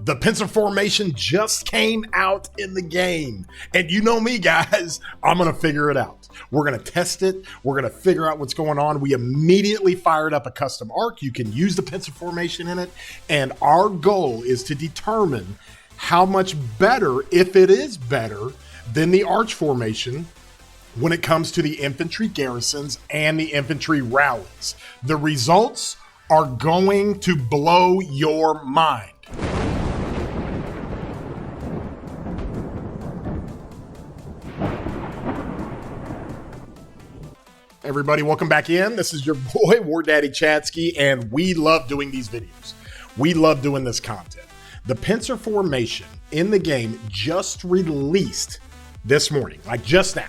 The pincer formation just came out in the game. And you know me, guys, I'm going to figure it out. We're going to test it. We're going to figure out what's going on. We immediately fired up a custom arc. You can use the pincer formation in it. And our goal is to determine how much better, if it is better, than the arch formation when it comes to the infantry garrisons and the infantry rallies. The results are going to blow your mind. Everybody, welcome back in. This is your boy, War Daddy Chatsky, and we love doing these videos. We love doing this content. The pincer formation in the game just released this morning, like just now.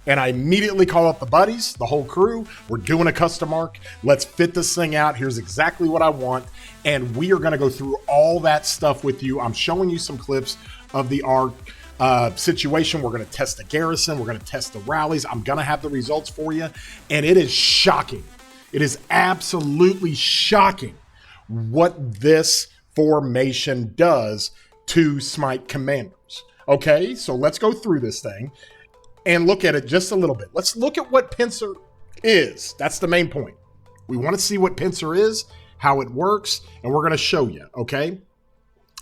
And I immediately call up the buddies, the whole crew. We're doing a custom arc. Let's fit this thing out. Here's exactly what I want. And we are going to go through all that stuff with you. I'm showing you some clips of the arc situation. We're going to test the garrison. We're going to test the rallies. I'm going to have the results for you. And it is shocking. It is absolutely shocking what this formation does to Smite commanders. Okay, so let's go through this thing and look at it just a little bit. Let's look at what pincer is. That's the main point. We want to see what pincer is, how it works, and we're going to show you, okay?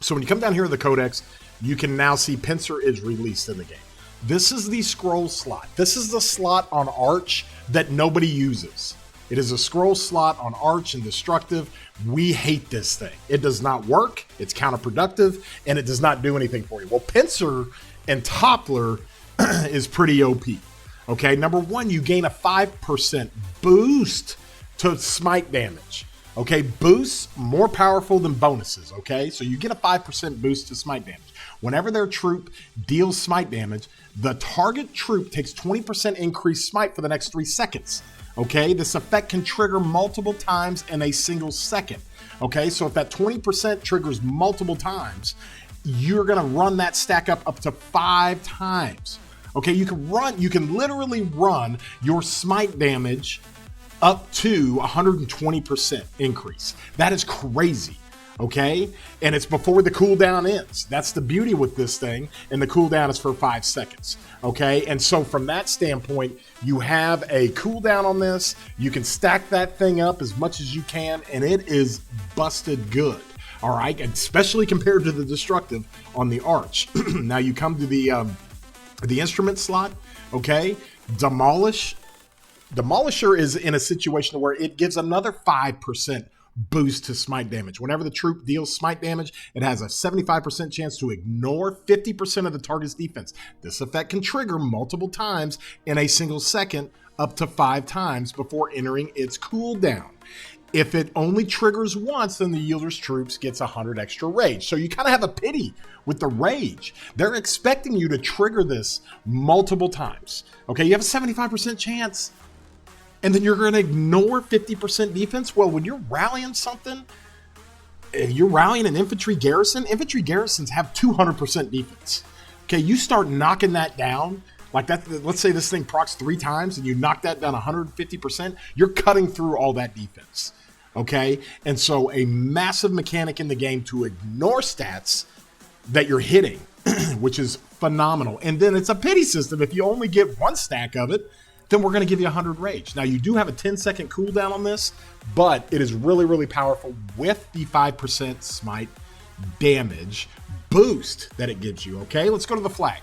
So when you come down here to the codex, you can now see pincer is released in the game. This is the scroll slot. This is the slot on Arch that nobody uses. It is a scroll slot on Arch and Destructive. We hate this thing. It does not work. It's counterproductive, and it does not do anything for you. Well, pincer and Toppler is pretty OP. Okay, number one, you gain a 5% boost to smite damage. Okay, boosts more powerful than bonuses. Okay, so you get a 5% boost to smite damage. Whenever their troop deals smite damage, the target troop takes 20% increased smite for the next 3 seconds. Okay, this effect can trigger multiple times in a single second. Okay, so if that 20% triggers multiple times, you're gonna run that stack up to 5 times. Okay, you can literally run your smite damage up to 120% increase. That is crazy. Okay, and it's before the cooldown ends. That's the beauty with this thing, and the cooldown is for 5 seconds. Okay, and so from that standpoint, you have a cooldown on this. You can stack that thing up as much as you can, and it is busted good. All right, especially compared to the Destructive on the Arch. Now you come to the instrument slot. Okay, Demolisher is in a situation where it gives another 5% boost to smite damage. Whenever the troop deals smite damage, it has a 75% chance to ignore 50% of the target's defense. This effect can trigger multiple times in a single second, up to 5 times before entering its cooldown. If it only triggers once, then the yielder's troops gets 100 extra rage. So you kind of have a pity with the rage. They're expecting you to trigger this multiple times. Okay, you have a 75% chance, and then you're going to ignore 50% defense? Well, when you're rallying something, if you're rallying an infantry garrison, infantry garrisons have 200% defense. Okay, you start knocking that down, like that. Let's say this thing procs 3 times and you knock that down 150%, you're cutting through all that defense. Okay, and so a massive mechanic in the game to ignore stats that you're hitting, which is phenomenal. And then it's a pity system. If you only get 1 stack of it, then we're going to give you 100 rage. Now, you do have a 10-second cooldown on this, but it is really, really powerful with the 5% smite damage boost that it gives you. Okay, let's go to the flag.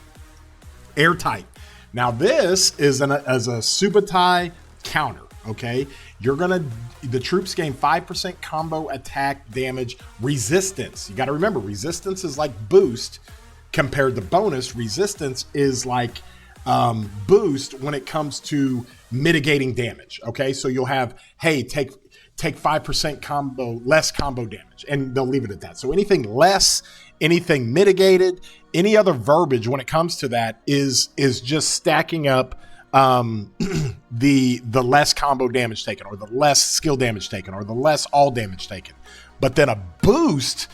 Airtight. Now, this is as a Subutai counter. Okay, the troops gain 5% combo attack damage resistance. You got to remember, resistance is like boost compared to bonus. Resistance is like boost when it comes to mitigating damage. Okay, so you'll have, hey, take 5% less combo damage, and they'll leave it at that. So anything less, anything mitigated, any other verbiage when it comes to that is just stacking up the less combo damage taken, or the less skill damage taken, or the less all damage taken. But then a boost,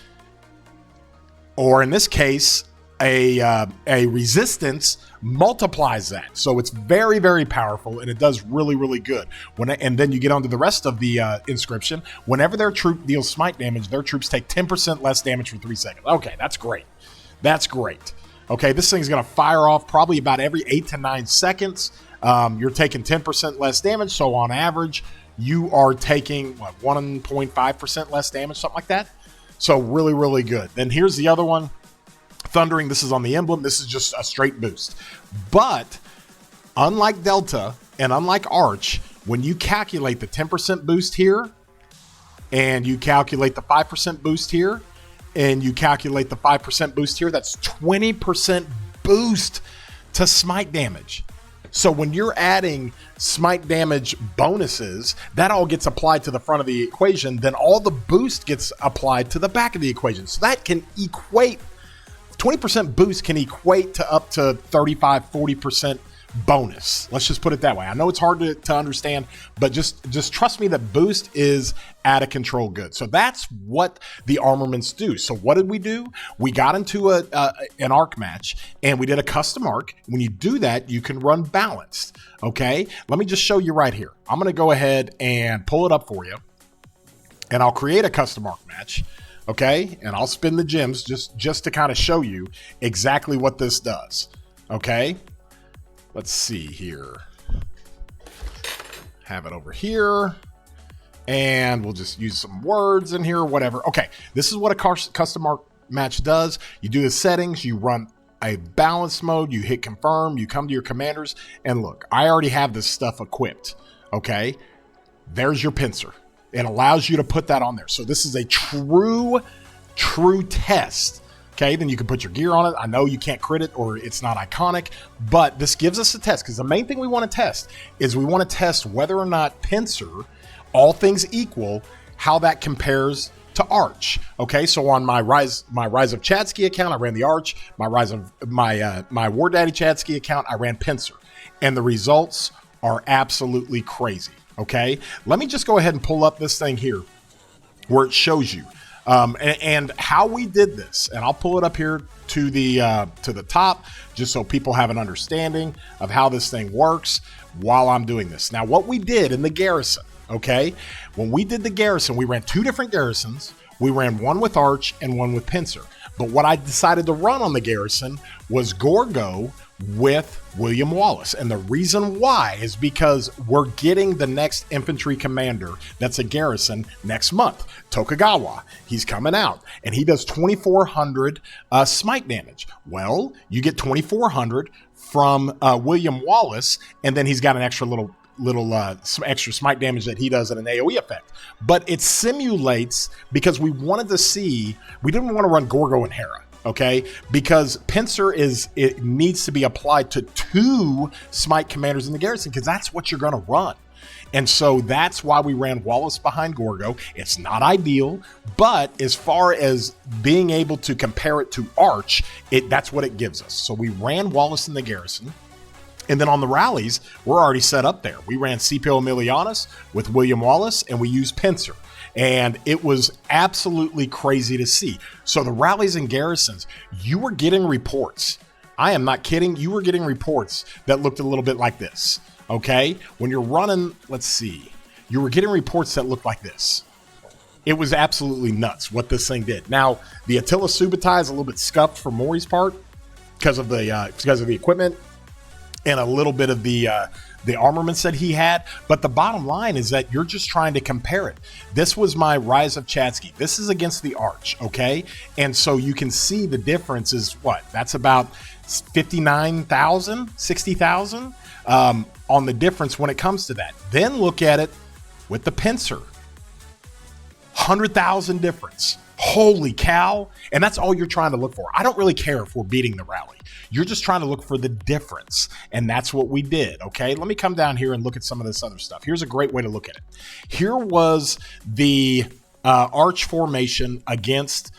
or in this case, a resistance multiplies that. So it's very, very powerful, and it does really, really good. And then you get onto the rest of the inscription. Whenever their troop deals smite damage, their troops take 10% less damage for 3 seconds. Okay, that's great. That's great. Okay, this thing's going to fire off probably about every 8 to 9 seconds. You're taking 10% less damage, so on average, you are taking, 1.5% less damage, something like that. So really, really good. Then here's the other one. Thundering, this is on the emblem. This is just a straight boost. But unlike Delta and unlike Arch, when you calculate the 10% boost here, and you calculate the 5% boost here, and you calculate the 5% boost here, that's 20% boost to smite damage. So when you're adding smite damage bonuses, that all gets applied to the front of the equation. Then all the boost gets applied to the back of the equation. So that can equate, 20% boost can equate to up to 35, 40% bonus. Let's just put it that way. I know it's hard to understand, but just trust me that boost is out of control good. So that's what the armaments do. So what did we do? We got into an arc match, and we did a custom arc. When you do that, you can run balanced. Okay, let me just show you right here. I'm going to go ahead and pull it up for you, and I'll create a custom arc match. Okay, and I'll spin the gems just to kind of show you exactly what this does. Okay. Let's see here. Have it over here. And we'll just use some words in here, whatever. Okay, this is what a custom arc match does. You do the settings, you run a balanced mode, you hit confirm, you come to your commanders, and look, I already have this stuff equipped. Okay, there's your pincer. It allows you to put that on there. So this is a true test. Okay, then you can put your gear on it. I know you can't crit it or it's not iconic, but this gives us a test, because the main thing we want to test is we want to test whether or not Pincer, all things equal, how that compares to Arch. Okay, so on my Rise of Chadsky account, I ran the Arch. My my War Daddy Chadsky account, I ran Pincer, and the results are absolutely crazy. Okay, let me just go ahead and pull up this thing here where it shows you. And how we did this, and I'll pull it up here to the top just so people have an understanding of how this thing works while I'm doing this. Now, what we did in the Garrison, okay, when we did the Garrison, we ran 2 different Garrisons. We ran one with Arch and one with Pincer. But what I decided to run on the Garrison was Gorgo with William Wallace. And the reason why is because we're getting the next infantry commander that's a Garrison next month, Tokugawa. He's coming out, and he does 2,400 smite damage. Well, you get 2,400 from William Wallace, and then he's got an extra little some extra smite damage that he does at an AoE effect. But it simulates, because we wanted to see, we didn't want to run Gorgo and Hera. Okay, because Pincer it needs to be applied to 2 smite commanders in the Garrison, because that's what you're going to run. And so that's why we ran Wallace behind Gorgo. It's not ideal, but as far as being able to compare it to Arch, that's what it gives us. So we ran Wallace in the Garrison. And then on the rallies, we're already set up there. We ran Scipio Emilianus with William Wallace, and we used Pincer. And it was absolutely crazy to see. So the rallies and garrisons, you were getting reports. I am not kidding. You were getting reports that looked a little bit like this. Okay? When you're running, let's see. You were getting reports that looked like this. It was absolutely nuts what this thing did. Now, the Attila Subutai is a little bit scuffed for Maury's part because of the equipment and a little bit of the armaments that he had. But the bottom line is that you're just trying to compare it. This was my Rise of Chadsky. This is against the Arch, okay? And so you can see the difference is what? That's about 59,000, 60,000 on the difference when it comes to that. Then look at it with the Pincer. 100,000 difference. Holy cow. And that's all you're trying to look for. I don't really care if we're beating the rally. You're just trying to look for the difference. And that's what we did. Okay. Let me come down here and look at some of this other stuff. Here's a great way to look at it. Here was the Arch formation against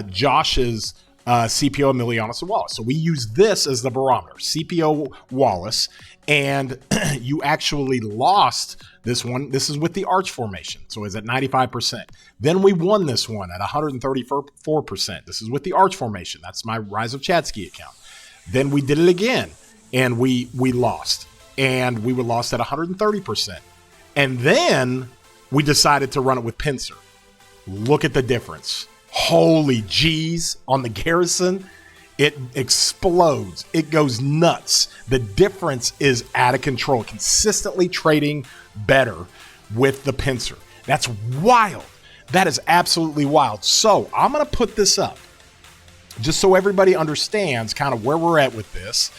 Josh's CPO Emilianus and Wallace. So we use this as the barometer, CPO Wallace, and you actually lost this one. This is with the arch formation, so it's at 95%. Then we won this one at 134%. This is with the arch formation. That's my Rise of Chatsky account. Then we did it again, and we lost, and we were lost at 130%. And then we decided to run it with Pincer. Look at the difference. Holy G's on the Garrison. It explodes. It goes nuts. The difference is out of control. Consistently trading better with the Pincer. That's wild. That is absolutely wild. So I'm going to put this up just so everybody understands kind of where we're at with this.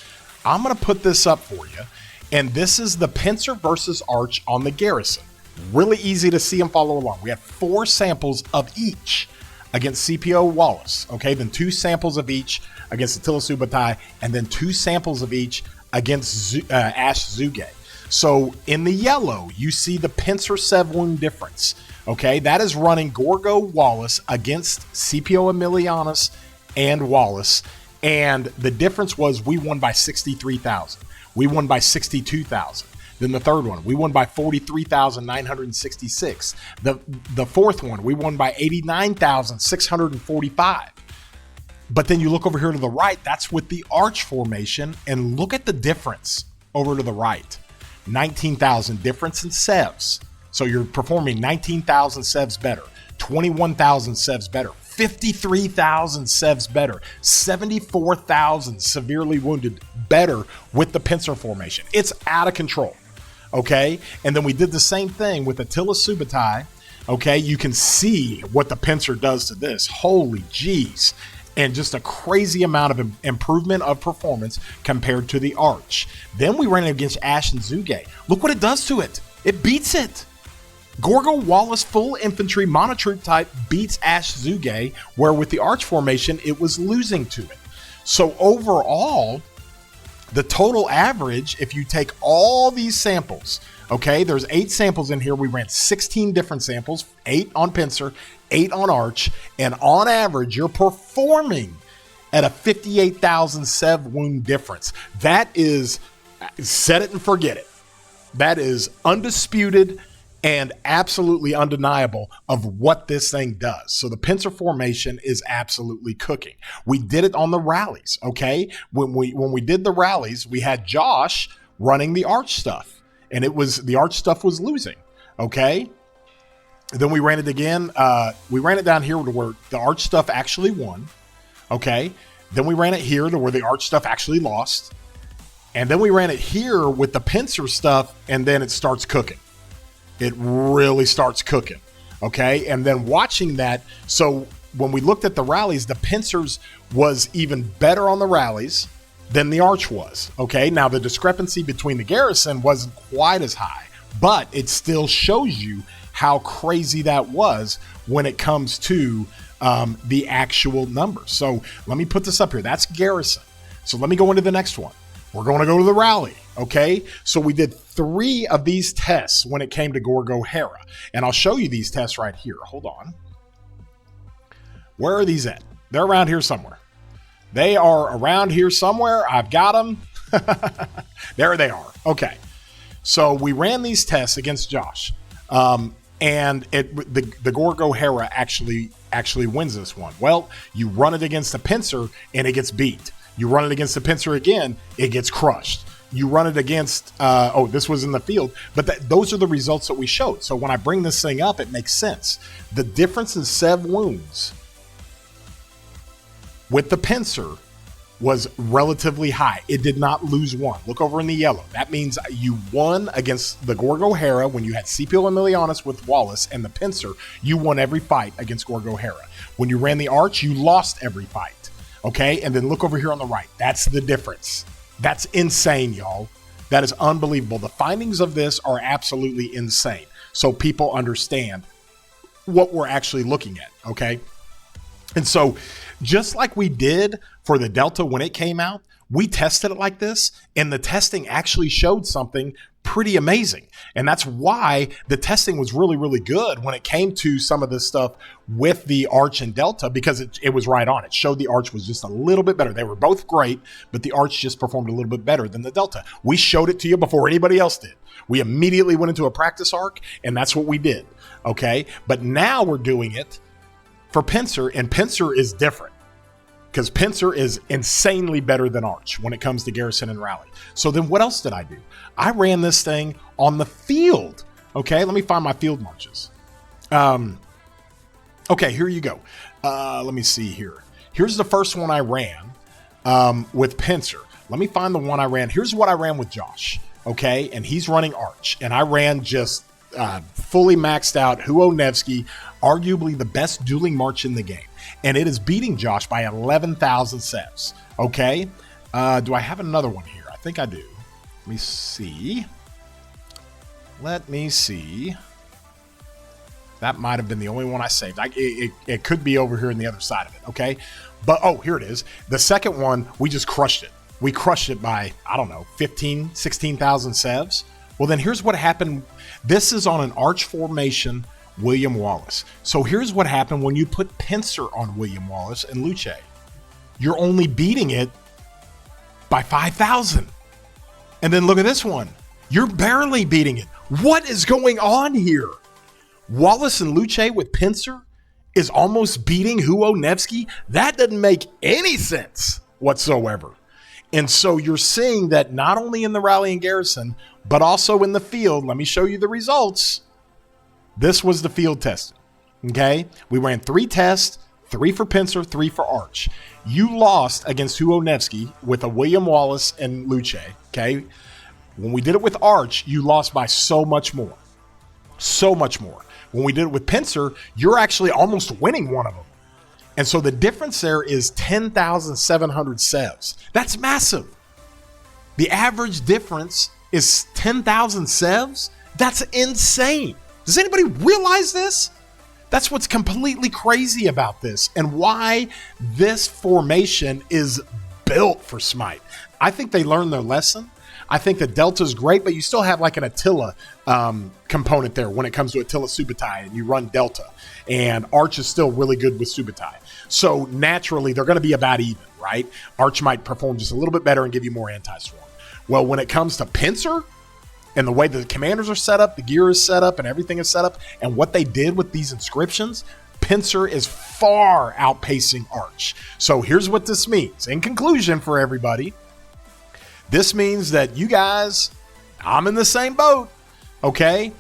I'm going to put this up for you. And this is the Pincer versus Arch on the Garrison. Really easy to see and follow along. We had 4 samples of each against CPO Wallace, okay? Then 2 samples of each against Attila Subotai, and then 2 samples of each against Ash Zuge. So in the yellow, you see the Pincer Sev wound difference, okay? That is running Gorgo Wallace against CPO Emilianus and Wallace, and the difference was we won by 63,000. We won by 62,000. Then the third one, we won by 43,966. The fourth one, we won by 89,645. But then you look over here to the right, that's with the arch formation, and look at the difference over to the right. 19,000 difference in sevs. So you're performing 19,000 sevs better, 21,000 sevs better, 53,000 sevs better, 74,000 severely wounded better with the Pincer formation. It's out of control. Okay, and then we did the same thing with Attila Subotai. Okay, you can see what the Pincer does to this. Holy geez. And just a crazy amount of improvement of performance compared to the arch. Then we ran it against Ash and Zuge. Look what it does to it. It beats it. Gorgo Wallace full infantry monotroop type beats Ash Zuge, where with the arch formation, it was losing to it. So overall, the total average, if you take all these samples, okay, there's 8 samples in here. We ran 16 different samples, 8 on Pincer, 8 on Arch, and on average, you're performing at a 58,000 Sev wound difference. That is, set it and forget it. That is undisputed and absolutely undeniable of what this thing does. So the Pincer formation is absolutely cooking. We did it on the rallies, okay? When we did the rallies, we had Josh running the arch stuff, and it was the arch stuff was losing, okay? Then we ran it again. We ran it down here to where the arch stuff actually won, okay? Then we ran it here to where the arch stuff actually lost, and then we ran it here with the Pincer stuff, and then it starts cooking. It really starts cooking, okay? And then watching that, so when we looked at the rallies, the Pincers was even better on the rallies than the arch was, okay? Now, the discrepancy between the Garrison wasn't quite as high, but it still shows you how crazy that was when it comes to the actual numbers. So let me put this up here. That's Garrison. So let me go into the next one. We're going to go to the rally, okay? So we did 3 of these tests when it came to Gorgo Hera. And I'll show you these tests right here. Hold on. Where are these at? They're around here somewhere. They are around here somewhere. I've got them. There they are. Okay. So we ran these tests against Josh. And the Gorgo Hera actually wins this one. Well, you run it against the Pincer and it gets beat. You run it against the Pincer again, it gets crushed. You run it against, this was in the field, but those are the results that we showed. So when I bring this thing up, it makes sense. The difference in Sev wounds with the Pincer was relatively high. It did not lose one. Look over in the yellow. That means you won against the Gorgo Hera when you had CPO Emilianus with Wallace, and the Pincer, you won every fight against Gorgo Hera. When you ran the Arch, you lost every fight. Okay, and then look over here on the right. That's the difference. That's insane, y'all. That is unbelievable. The findings of this are absolutely insane. So people understand what we're actually looking at, okay? And so just like we did for the Delta when it came out, we tested it like this, and the testing actually showed something pretty amazing. And that's why the testing was really, really good when it came to some of this stuff with the Arch and Delta, because it was right on. It showed the Arch was just a little bit better. They were both great, but the Arch just performed a little bit better than the Delta. We showed it to you before anybody else did. We immediately went into a practice arc, and that's what we did, okay? But now we're doing it for Pincer, and Pincer is different, because Pincer is insanely better than Arch when it comes to Garrison and Rally. So then what else did I do? I ran this thing on the field. Okay, let me find my field marches. Okay, here you go. Let me see here. Here's the first one I ran with Pincer. Let me find the one I ran. Here's what I ran with Josh. Okay, and he's running Arch. And I ran just fully maxed out Huo Nevsky, arguably the best dueling march in the game. And it is beating Josh by 11,000 sevs. Okay, do I have another one here? I think I do. Let me see. That might have been the only one I saved. It could be over here on the other side of it, okay? But, oh, here it is. The second one, we just crushed it. We crushed it by, I don't know, 15, 16,000 sevs. Well, then here's what happened. This is on an Arch formation, William Wallace. So here's what happened when you put Pincer on William Wallace and Luce. You're only beating it by 5,000. And then look at this one. You're barely beating it. What is going on here? Wallace and Luce with Pincer is almost beating Huo Nevsky? That doesn't make any sense whatsoever. And so you're seeing that not only in the Rally and Garrison, but also in the field. Let me show you the results. This was the field testing, okay? We ran 3 tests, 3 for Pincer, 3 for Arch. You lost against Huo Nevsky with a William Wallace and Luce, okay? When we did it with Arch, you lost by so much more. So much more. When we did it with Pincer, you're actually almost winning one of them. And so the difference there is 10,700 sevs. That's massive. The average difference is 10,000 sevs. That's insane. Does anybody realize this? That's what's completely crazy about this and why this formation is built for Smite. I think they learned their lesson. I think the Delta's great, but you still have like an Attila component there when it comes to Attila Subutai, and you run Delta. And Arch is still really good with Subutai. So naturally, they're going to be about even, right? Arch might perform just a little bit better and give you more anti-swarm. Well, when it comes to Pincer and the way the commanders are set up, the gear is set up, and everything is set up, and what they did with these inscriptions, Pincer is far outpacing Arch. So here's what this means. In conclusion for everybody, this means that you guys, I'm in the same boat, okay?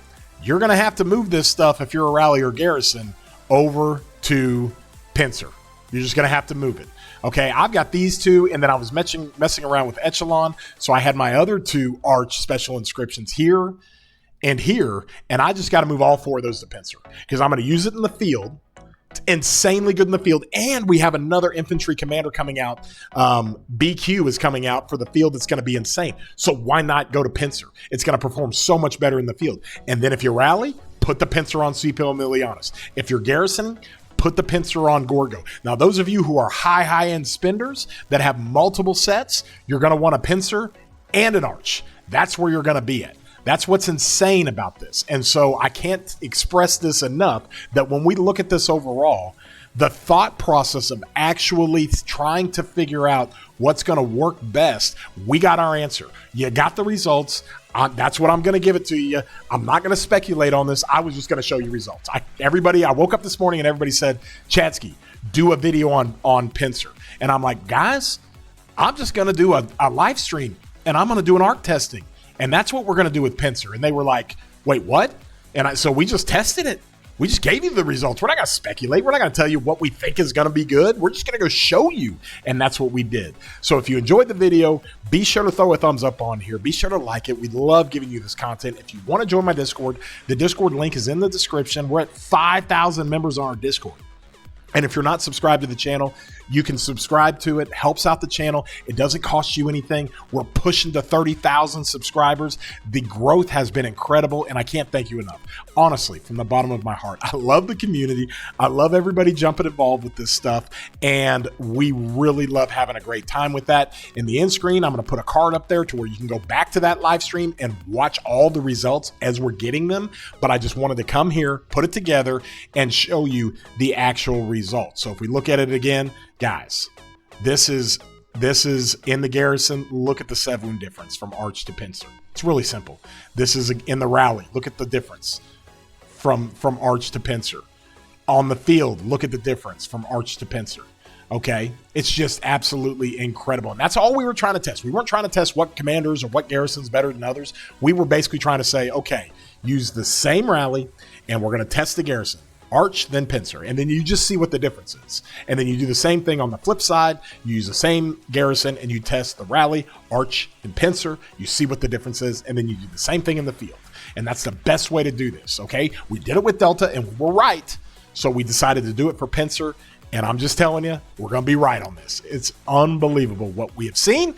You're going to have to move this stuff if you're a Rally or Garrison over to Pincer. You're just going to have to move it. Okay, I've got these 2, and then I was messing around with Echelon, so I had my other 2 Arch special inscriptions here, and I just got to move all 4 of those to Pincer because I'm going to use it in the field. It's insanely good in the field, and we have another infantry commander coming out. BQ is coming out for the field. It's going to be insane. So why not go to Pincer? It's going to perform so much better in the field. And then if you Rally, put the Pincer on Scipio Emilianus. If you're Garrison, put the Pincer on Gorgo. Now, those of you who are high-end spenders that have multiple sets, you're going to want a Pincer and an Arch. That's where you're going to be at. That's what's insane about this. And so I can't express this enough that when we look at this overall, the thought process of actually trying to figure out what's going to work best, we got our answer. You got the results. That's what I'm going to give it to you. I'm not going to speculate on this. I was just going to show you results. I woke up this morning and everybody said, Chatsky, do a video on Pincer. And I'm like, guys, I'm just going to do a live stream and I'm going to do an arc testing. And that's what we're going to do with Pincer. And they were like, wait, what? And so we just tested it. We just gave you the results. We're not going to speculate. We're not going to tell you what we think is going to be good. We're just going to go show you. And that's what we did. So if you enjoyed the video, be sure to throw a thumbs up on here. Be sure to like it. We love giving you this content. If you want to join my Discord, the Discord link is in the description. We're at 5,000 members on our Discord. And if you're not subscribed to the channel, you can subscribe to it. Helps out the channel. It doesn't cost you anything. We're pushing to 30,000 subscribers. The growth has been incredible, and I can't thank you enough. Honestly, from the bottom of my heart, I love the community. I love everybody jumping involved with this stuff, and we really love having a great time with that. In the end screen, I'm going to put a card up there to where you can go back to that live stream and watch all the results as we're getting them. But I just wanted to come here, put it together, and show you the actual results. So if we look at it again, guys, this is in the Garrison. Look at the 7 wound difference from Arch to Pincer. It's really simple. This is in the rally. Look at the difference from Arch to Pincer. On the field, look at the difference from Arch to Pincer. Okay, it's just absolutely incredible. And that's all we were trying to test. We weren't trying to test what commanders or what garrison's better than others. We were basically trying to say, okay, use the same rally and we're going to test the Garrison. Arch, then Pincer, and then you just see what the difference is. And then you do the same thing on the flip side. You use the same Garrison and you test the rally, Arch, and Pincer. You see what the difference is, and then you do the same thing in the field. And that's the best way to do this, okay? We did it with Delta, and we're right, so we decided to do it for Pincer, and I'm just telling you, we're going to be right on this. It's unbelievable what we have seen.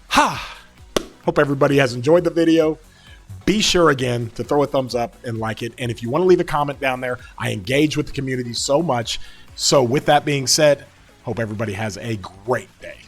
Hope everybody has enjoyed the video. Be sure again to throw a thumbs up and like it. And if you want to leave a comment down there, I engage with the community so much. So with that being said, hope everybody has a great day.